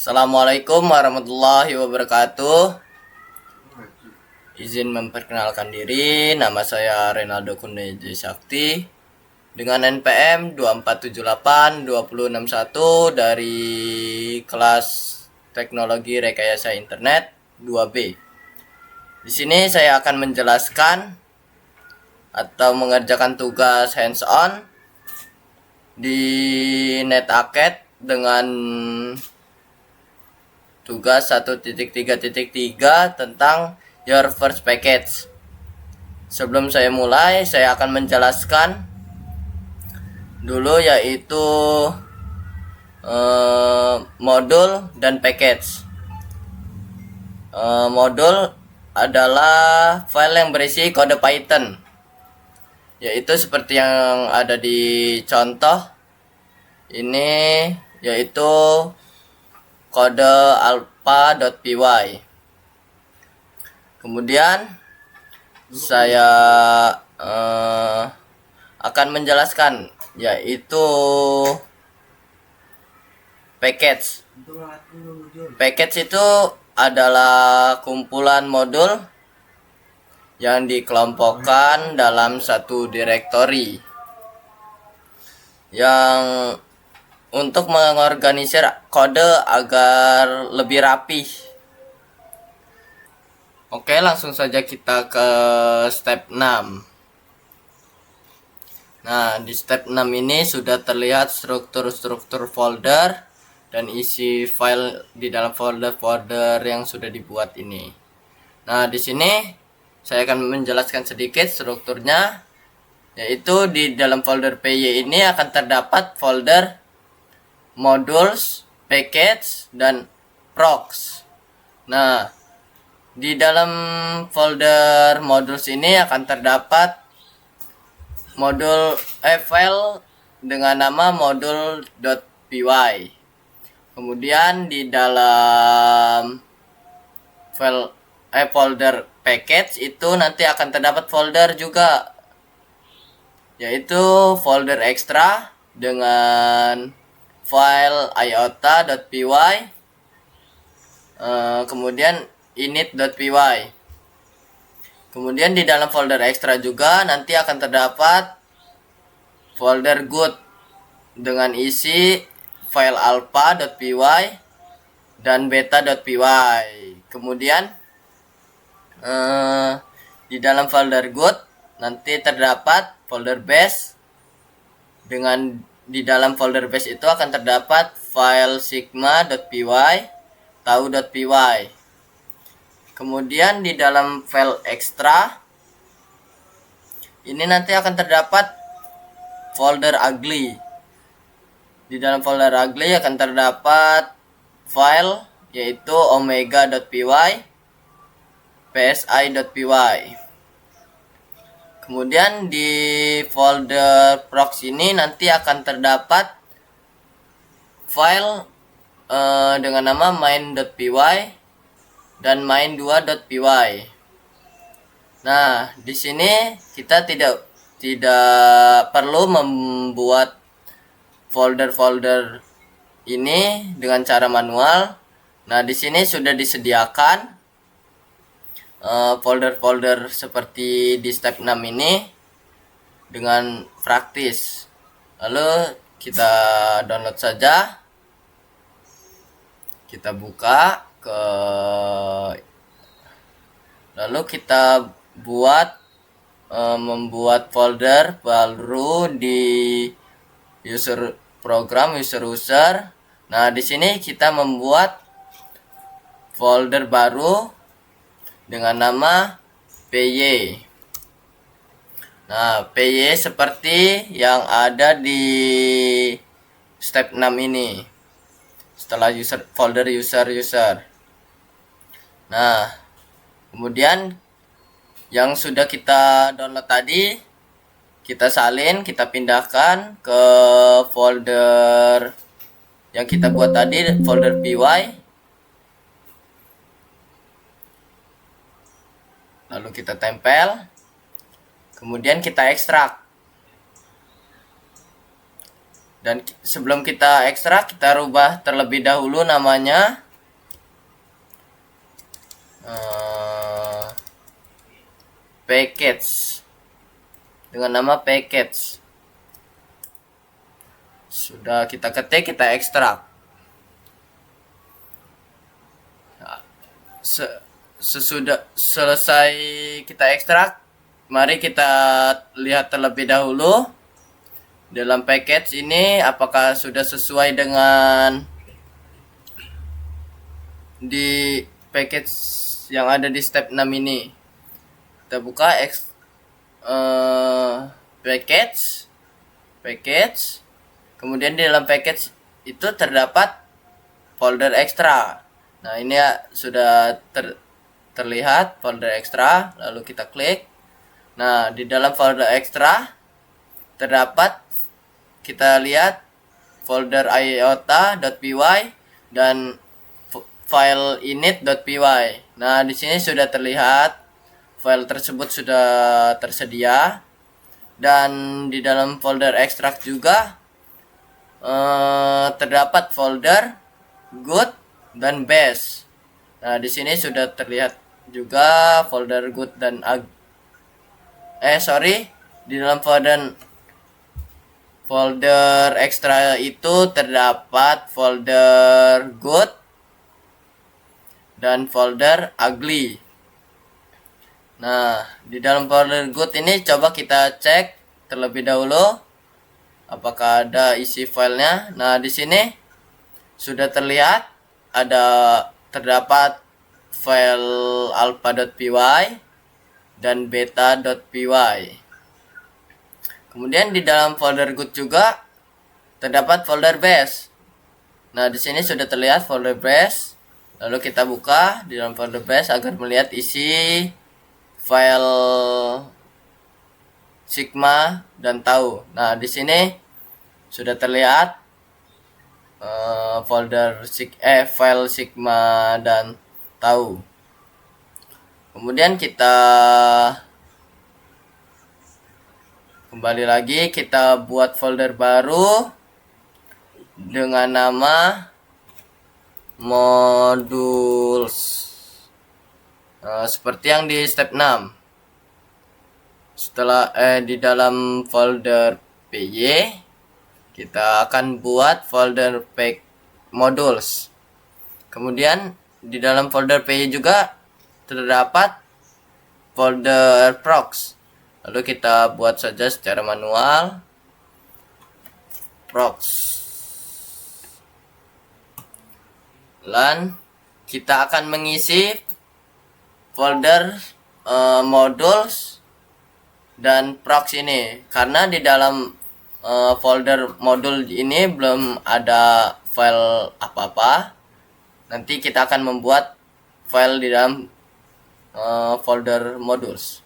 Assalamualaikum warahmatullahi wabarakatuh. Izin memperkenalkan diri, nama saya Renaldo Kundeji Sakti dengan NPM 24782061 dari kelas Teknologi Rekayasa Internet 2B. Di sini saya akan menjelaskan atau mengerjakan tugas hands-on di NetAcad dengan tugas 1.3.3 tentang Your First Package. Sebelum saya mulai, saya akan menjelaskan dulu yaitu modul dan package. Modul adalah file yang berisi kode Python, yaitu seperti yang ada di contoh ini, yaitu kode alpha.py. Kemudian saya akan menjelaskan yaitu package. Package itu adalah kumpulan modul yang dikelompokkan dalam satu direktori yang untuk mengorganisir kode agar lebih rapih. Oke, langsung saja kita ke step 6. Nah, di step 6 ini sudah terlihat struktur-struktur folder dan isi file di dalam folder-folder yang sudah dibuat ini. Nah, di sini saya akan menjelaskan sedikit strukturnya, yaitu di dalam folder PY ini akan terdapat folder modules, package, dan procs. Nah, di dalam folder modules ini akan terdapat file dengan nama module.py. Kemudian di dalam folder package itu nanti akan terdapat folder juga, yaitu folder ekstra dengan file iota.py, kemudian init.py. Kemudian di dalam folder ekstra juga nanti akan terdapat folder good dengan isi file alpha.py dan beta.py. Kemudian di dalam folder good nanti terdapat folder base, dengan di dalam folder base itu akan terdapat file sigma.py, tau.py. Kemudian di dalam file ekstra ini nanti akan terdapat folder ugly. Di dalam folder ugly akan terdapat file yaitu omega.py, psi.py. Kemudian di folder procs ini nanti akan terdapat file dengan nama main.py dan main2.py. Nah, di sini kita tidak perlu membuat folder-folder ini dengan cara manual. Nah, di sini sudah disediakan folder-folder seperti di step 6 ini dengan praktis. Lalu kita download saja. Kita buka lalu kita membuat folder baru di user program, user. Nah, di sini kita membuat folder baru dengan nama PY. Nah, PY seperti yang ada di step 6 ini. Setelah folder user. Nah, kemudian yang sudah kita download tadi kita salin, kita pindahkan ke folder yang kita buat tadi, folder py. Lalu kita tempel, kemudian kita ekstrak. Dan sebelum kita ekstrak, kita rubah terlebih dahulu namanya. Package dengan nama package. Sudah kita ketik, kita ekstrak. Sesudah selesai kita ekstrak, mari kita lihat terlebih dahulu dalam package ini apakah sudah sesuai dengan di package yang ada di step 6 ini. Kita buka package, kemudian di dalam package itu terdapat folder ekstra. Nah, ini ya, sudah terlihat folder ekstra, lalu kita klik. Nah, di dalam folder ekstra terdapat, kita lihat folder iota.py dan file init.py. Nah, di sini sudah terlihat file tersebut sudah tersedia, dan di dalam folder ekstrak juga terdapat folder good dan best. Nah, di sini sudah terlihat juga folder good dan di dalam folder ekstra itu terdapat folder good dan folder ugly. Nah, di dalam folder good ini coba kita cek terlebih dahulu apakah ada isi filenya. Nah, di sini sudah terlihat terdapat file alpha.py dan beta.py. Kemudian di dalam folder good juga terdapat folder base. Nah, di sini sudah terlihat folder base. Lalu kita buka di dalam folder base agar melihat isi file sigma dan tau. Nah, di sini sudah terlihat file sigma dan tau. Kemudian kita kembali lagi, kita buat folder baru dengan nama modules, seperti yang di step 6. Setelah di dalam folder py kita akan buat folder pack modules. Kemudian di dalam folder py juga terdapat folder procs. Lalu kita buat saja secara manual procs. Dan kita akan mengisi folder modules dan procs ini, karena di dalam folder modul ini belum ada file apa-apa. Nanti kita akan membuat file di dalam folder modules.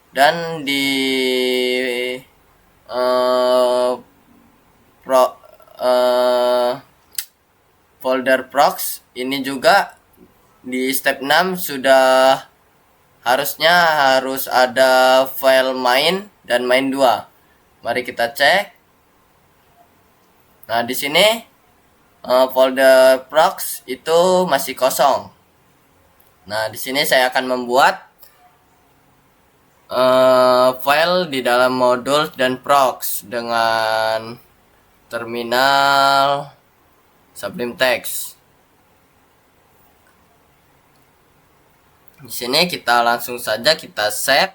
Dan di folder procs ini juga di step 6 sudah harus ada file main dan main 2. Mari kita cek. Nah, di sini folder procs itu masih kosong. Nah, di sini saya akan membuat file di dalam modul dan procs dengan terminal Sublime Text. Di sini kita langsung saja kita save.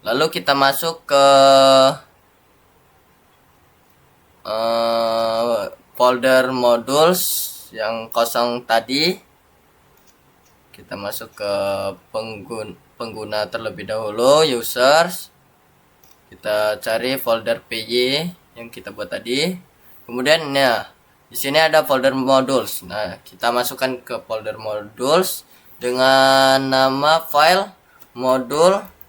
Lalu kita masuk ke folder modules yang kosong tadi. Kita masuk ke pengguna terlebih dahulu, users. Kita cari folder py yang kita buat tadi. Kemudian ya, di sini ada folder modules. Nah, kita masukkan ke folder modules dengan nama file modules.py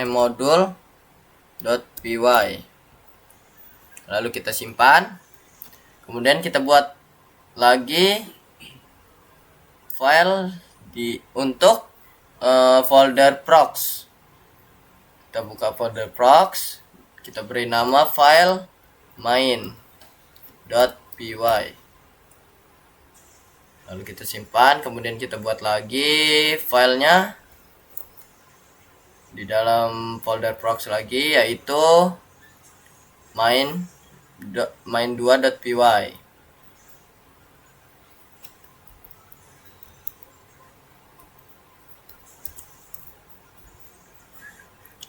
module.py. Lalu kita simpan. Kemudian kita buat lagi file untuk folder procs. Kita buka folder procs, kita beri nama file main.py, lalu kita simpan. Kemudian kita buat lagi filenya di dalam folder procs lagi, yaitu main2.py.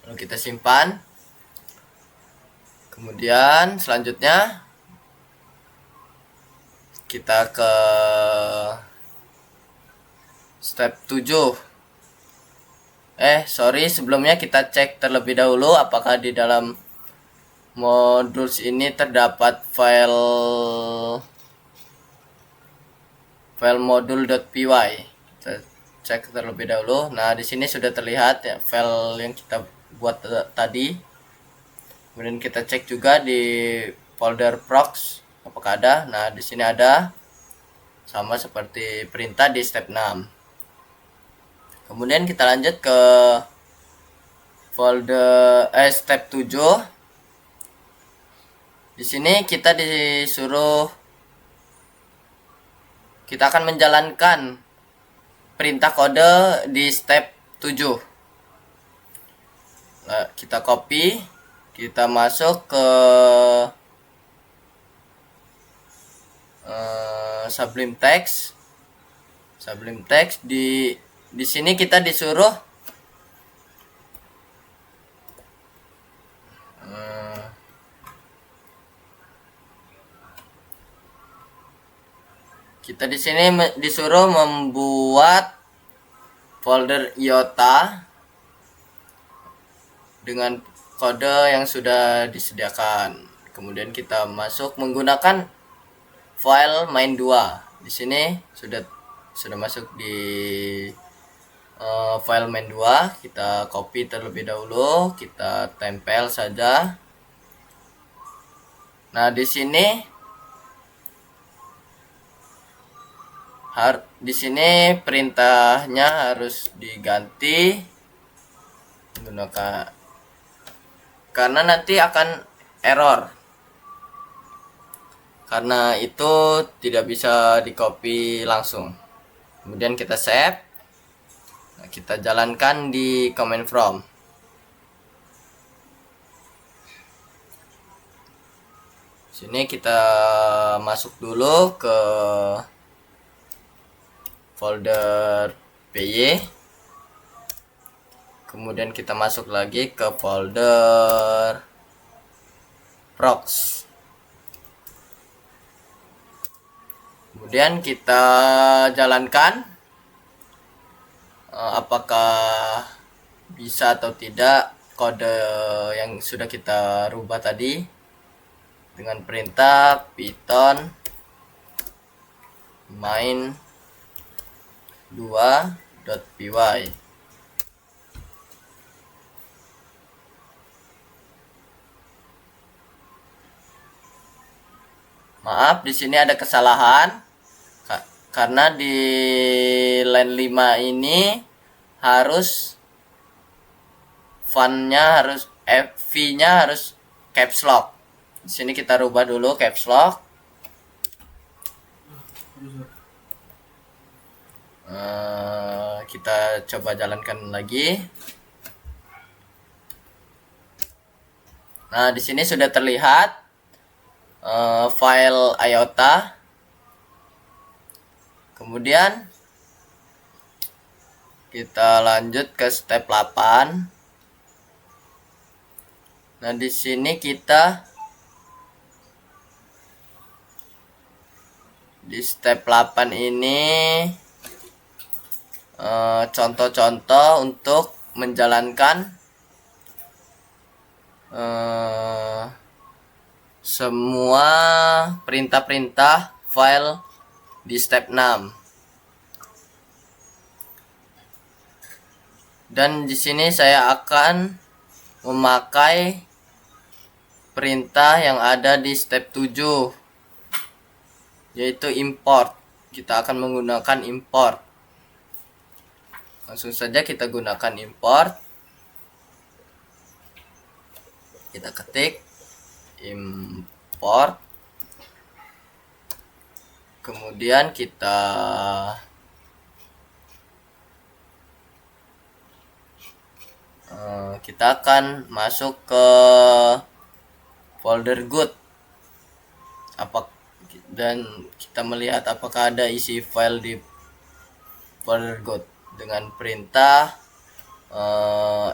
lalu kita simpan. Kemudian selanjutnya kita ke step 7. Sebelumnya kita cek terlebih dahulu apakah di dalam modules ini terdapat file module.py. Kita cek terlebih dahulu. Nah, di sini sudah terlihat ya file yang kita buat tadi. Kemudian kita cek juga di folder procs apakah ada. Nah, di sini ada, sama seperti perintah di step 6. Kemudian kita lanjut ke step 7. Di sini kita akan menjalankan perintah kode di step 7. Nah, kita copy, kita masuk ke Sublime Text. Di sini kita disuruh disuruh membuat folder IOTA dengan kode yang sudah disediakan. Kemudian kita masuk menggunakan file main2. Di sini sudah masuk di file main2. Kita copy terlebih dahulu, kita tempel saja. Nah, di sini perintahnya harus diganti menggunakan, karena nanti akan error. Karena itu tidak bisa di copy langsung. Kemudian kita save. Nah, kita jalankan di command from. Sini kita masuk dulu ke folder py. Kemudian kita masuk lagi ke folder procs. Kemudian kita jalankan apakah bisa atau tidak kode yang sudah kita rubah tadi dengan perintah python main2.py. Maaf, di sini ada kesalahan. Karena di line 5 ini harus V-nya harus caps lock. Di sini kita rubah dulu caps lock. Kita coba jalankan lagi. Nah, di sini sudah terlihat file IOTA. Kemudian kita lanjut ke step 8. Nah, di sini kita di step 8 ini contoh-contoh untuk menjalankan semua perintah-perintah file di step 6. Dan di sini saya akan memakai perintah yang ada di step 7, yaitu import. Kita akan menggunakan import. Langsung saja kita gunakan import. Kita ketik import, kemudian kita akan masuk ke folder good dan kita melihat apakah ada isi file di folder good dengan perintah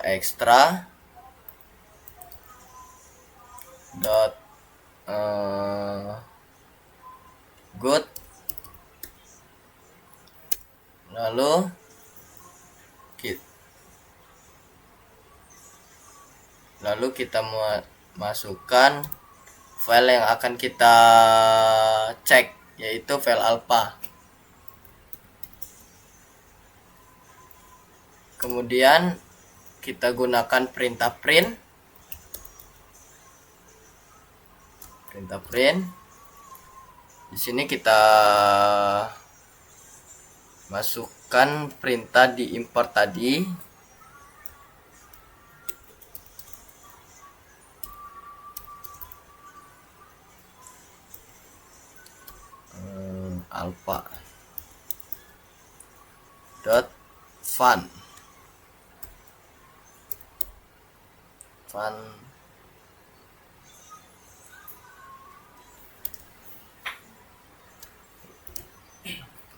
extra dot good, lalu kita masukkan file yang akan kita cek, yaitu file alpha. Kemudian kita gunakan perintah print. Di sini kita masukkan perintah di import tadi. Alpha dot fun.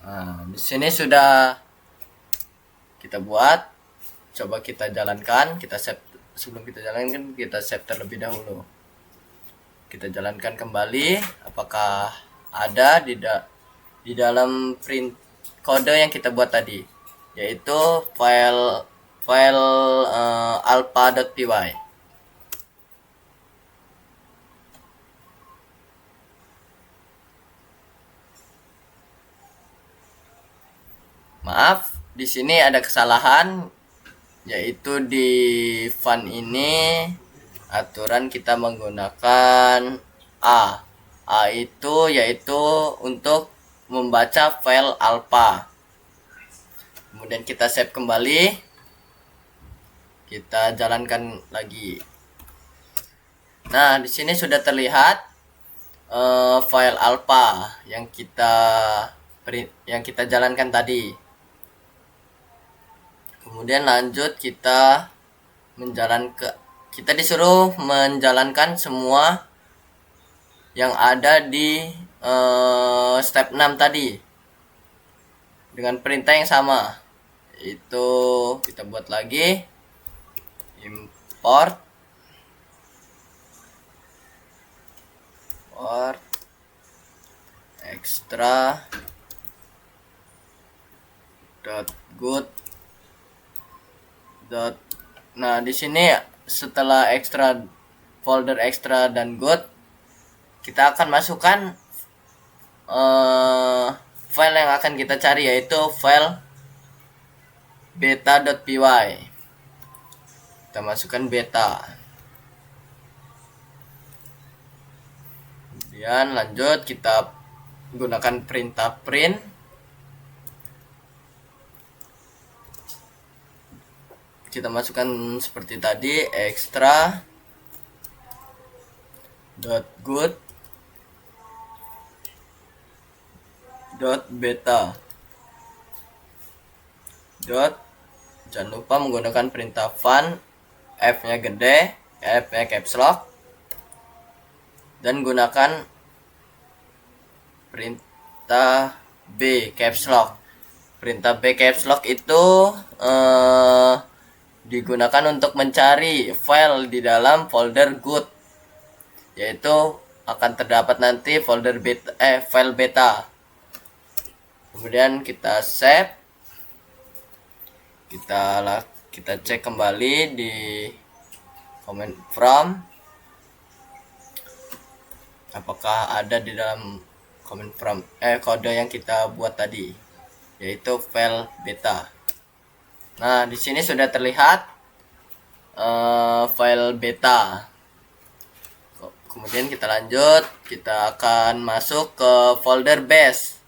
Nah, di sini sudah kita buat. Coba kita jalankan. Sebelum kita jalankan, kita save terlebih dahulu. Kita jalankan kembali. Apakah ada di dalam print kode yang kita buat tadi, yaitu file alpha.py. Maaf, di sini ada kesalahan, yaitu di fun ini aturan kita menggunakan A itu yaitu untuk membaca file alpha. Kemudian kita save kembali, kita jalankan lagi. Nah, di sini sudah terlihat file alpha yang kita jalankan tadi. Kemudian lanjut kita disuruh menjalankan semua yang ada di step 6 tadi dengan perintah yang sama. Itu kita buat lagi import extra dot good dot. Nah, di sini setelah folder extra dan good, kita akan masukkan file yang akan kita cari, yaitu file beta.py. Kita masukkan beta. Kemudian lanjut kita gunakan perintah print. Kita masukkan seperti tadi, extra dot good dot beta dot. Jangan lupa menggunakan perintah fun, F-nya gede, F-nya caps lock, dan gunakan perintah B caps lock. Perintah B caps lock itu digunakan untuk mencari file di dalam folder good, yaitu akan terdapat nanti folder beta, file beta. Kemudian kita save. Kita cek kembali di comment from, apakah ada di dalam comment from kode yang kita buat tadi, yaitu file beta. Nah, di sini sudah terlihat file beta. Kemudian kita lanjut, kita akan masuk ke folder base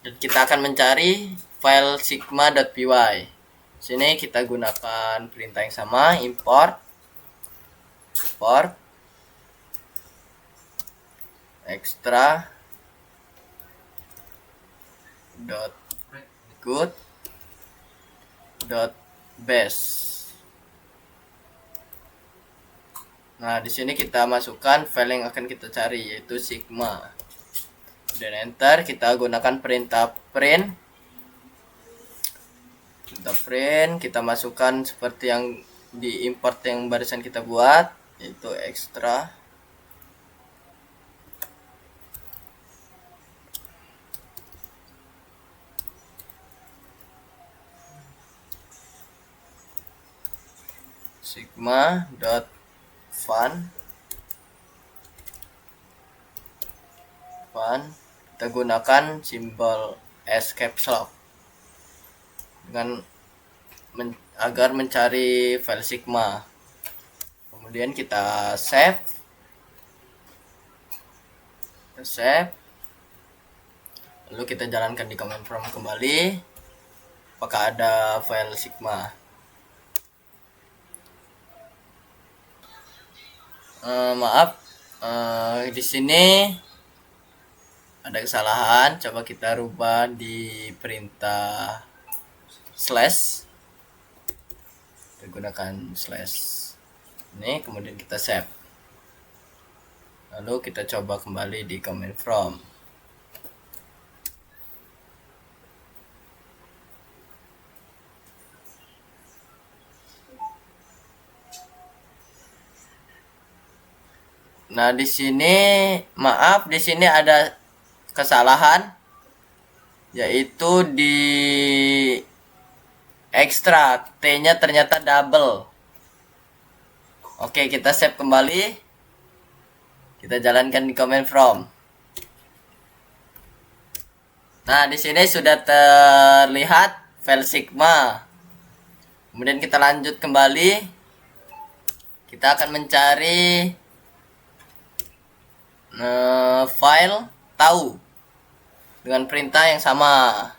dan kita akan mencari file sigma.py. Sini kita gunakan perintah yang sama, import extra dot good dot base. Nah, di sini kita masukkan file yang akan kita cari, yaitu sigma. Dan enter, kita gunakan perintah print. Kita masukkan seperti yang di import yang barusan kita buat, yaitu extra sigma dot fun. Kita gunakan simbol S caps lock dengan agar mencari file sigma. Kemudian kita save. Lalu kita jalankan di command prompt kembali. Apakah ada file sigma? Maaf, di sini ada kesalahan. Coba kita rubah di perintah slash. Kita gunakan slash ini, kemudian kita save. Lalu kita coba kembali di command prompt. Nah, di sini maaf, di sini ada kesalahan, yaitu di ekstra T-nya ternyata double. Oke, kita save kembali. Kita jalankan di command prompt. Nah, di sini sudah terlihat file sigma. Kemudian kita lanjut kembali. Kita akan mencari file tahu dengan perintah yang sama.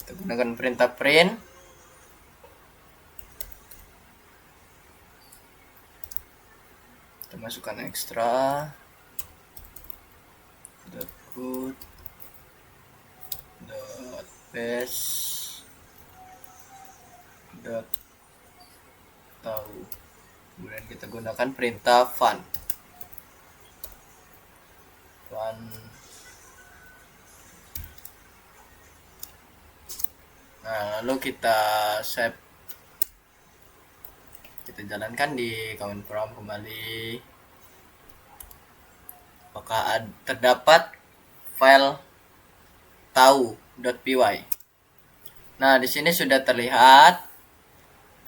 Kita gunakan perintah print. Kita masukkan extra dot good dot base dot tahu. Kemudian kita gunakan perintah fun. Nah, lalu kita save. Kita jalankan di command prompt kembali. Apakah terdapat file tahu.py? Nah, di sini sudah terlihat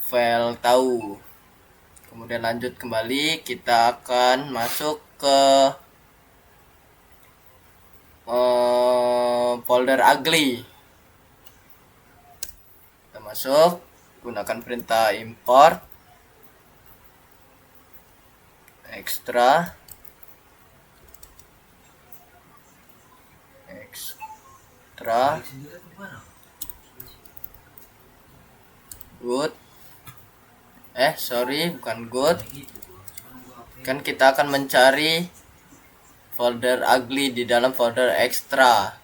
file tahu. Kemudian lanjut kembali, kita akan masuk ke folder ugly. Kita masuk, gunakan perintah import extra good. Bukan good. Kan kita akan mencari folder ugly di dalam folder extra.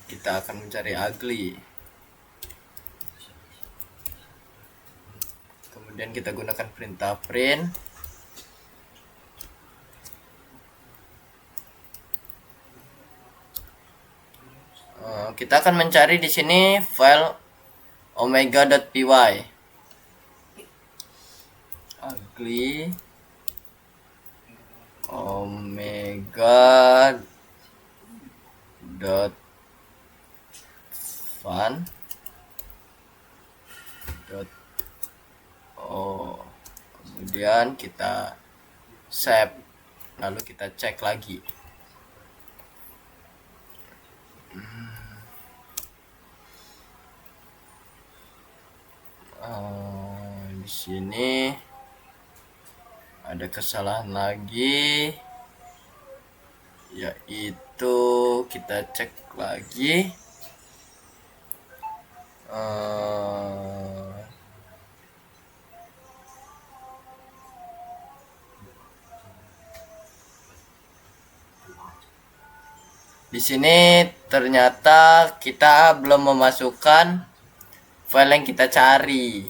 Kita akan mencari ugly. Kemudian kita gunakan perintah print. Kita akan mencari di sini file omega.py. Ugly omega dot fun dot kemudian kita save, lalu kita cek lagi. Di sini ada kesalahan lagi, yaitu kita cek lagi. Di sini ternyata kita belum memasukkan file yang kita cari.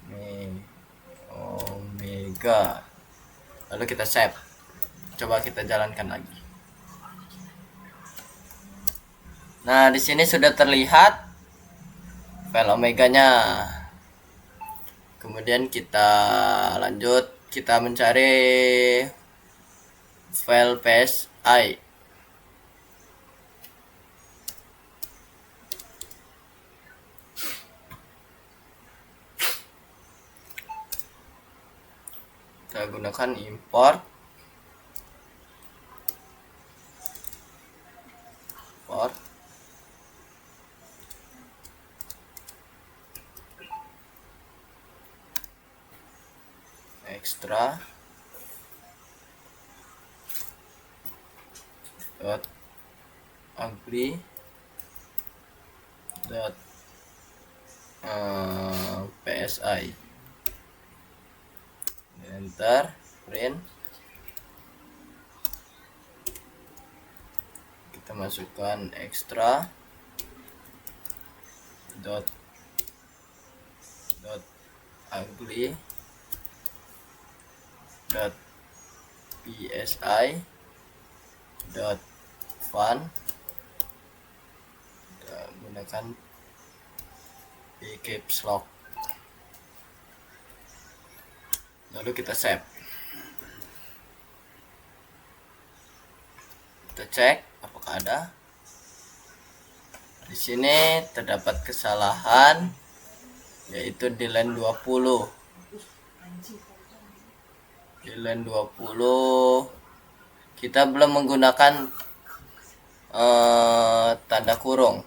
Nih, Omega. Lalu kita save. Coba kita jalankan lagi. Nah, di sini sudah terlihat file Omeganya. Kemudian kita lanjut, kita mencari file PSI. Kita gunakan import extra dot ugly dot PSI, enter, print, kita masukkan extra dot ugly dot PSI dot fun, kita gunakan caps lock, lalu kita save. Kita cek apakah ada. Di sini terdapat kesalahan, yaitu di line 20. Di line 20 kita belum menggunakan tanda kurung.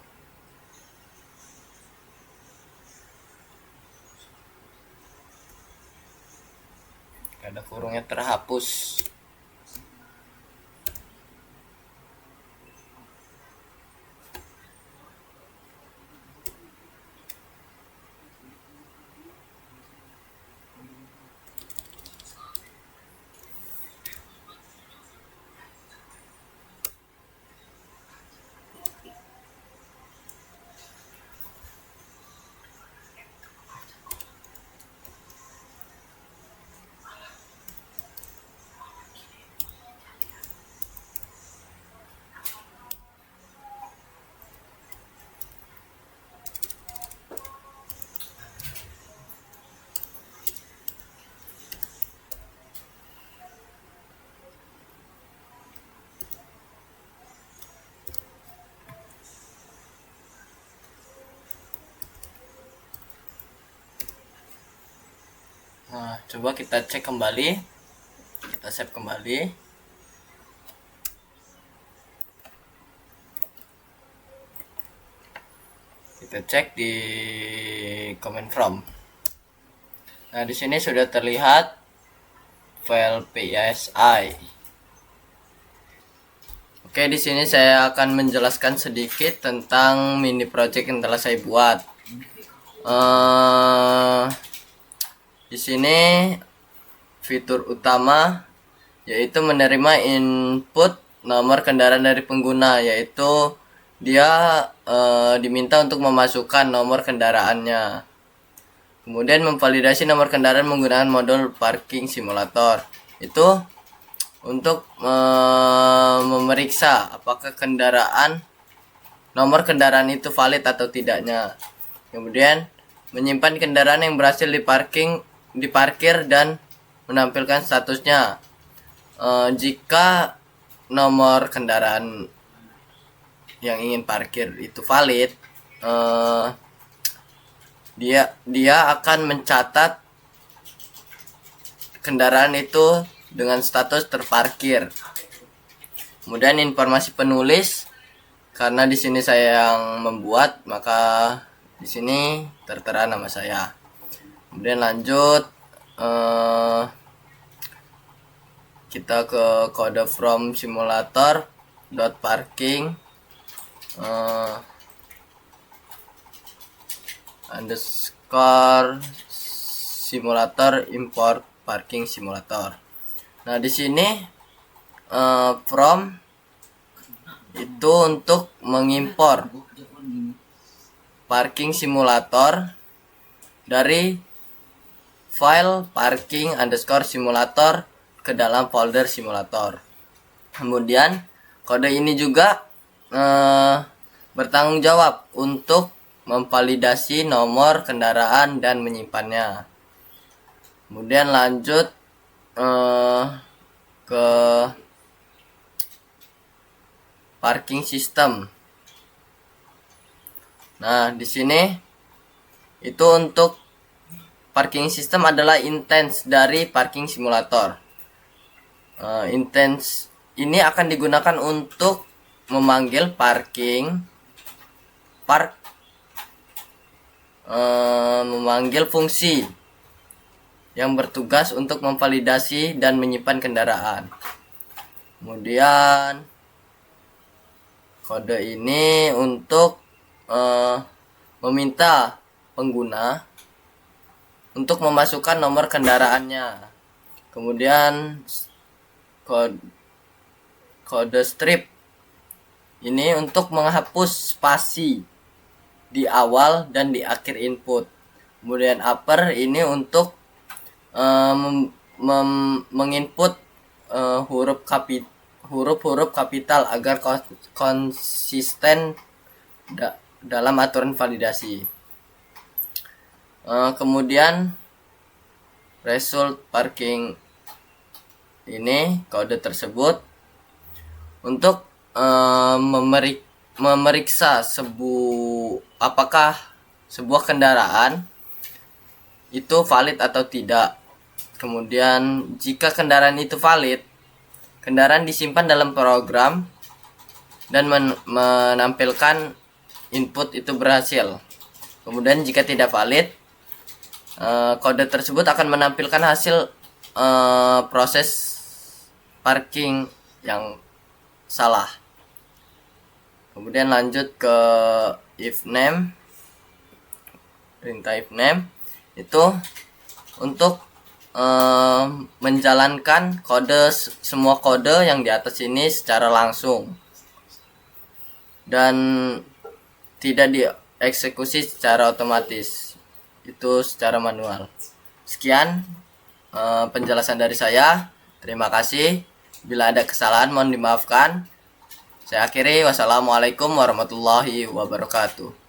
Tanda kurungnya terhapus. Nah, coba kita cek kembali, kita save kembali. Kita cek di command from. Nah, di sini sudah terlihat file PSI. Oke, di sini saya akan menjelaskan sedikit tentang mini project yang telah saya buat. Di sini fitur utama yaitu menerima input nomor kendaraan dari pengguna, yaitu dia diminta untuk memasukkan nomor kendaraannya. Kemudian memvalidasi nomor kendaraan menggunakan modul parking simulator. Itu untuk memeriksa apakah nomor kendaraan itu valid atau tidaknya. Kemudian menyimpan kendaraan yang berhasil diparkir dan menampilkan statusnya. Jika nomor kendaraan yang ingin parkir itu valid, dia akan mencatat kendaraan itu dengan status terparkir. Kemudian informasi penulis, karena di sini saya yang membuat, maka Di sini tertera nama saya. Kemudian lanjut, kita ke kode from simulator .parking underscore simulator import parking simulator. Nah, di sini from itu untuk mengimpor parking simulator dari file parking underscore simulator ke dalam folder simulator. Kemudian kode ini juga bertanggung jawab untuk memvalidasi nomor kendaraan dan menyimpannya. Kemudian lanjut ke parking system. Nah, di sini itu untuk parking system adalah instance dari parking simulator. Instance ini akan digunakan untuk memanggil memanggil fungsi yang bertugas untuk memvalidasi dan menyimpan kendaraan. Kemudian kode ini untuk meminta pengguna untuk memasukkan nomor kendaraannya. Kemudian kode strip ini untuk menghapus spasi di awal dan di akhir input. Kemudian upper ini untuk menginput huruf-huruf kapital agar konsisten dalam aturan validasi. Kemudian result parking ini kode tersebut untuk memeriksa apakah sebuah kendaraan itu valid atau tidak. Kemudian jika kendaraan itu valid, kendaraan disimpan dalam program dan menampilkan input itu berhasil. Kemudian jika tidak valid, kode tersebut akan menampilkan hasil proses parking yang salah. Kemudian lanjut ke if name. Perintah if name itu untuk menjalankan semua kode yang di atas ini secara langsung dan tidak dieksekusi secara otomatis, itu secara manual. Sekian penjelasan dari saya. Terima kasih. Bila ada kesalahan mohon dimaafkan. Saya akhiri. Wassalamualaikum warahmatullahi wabarakatuh.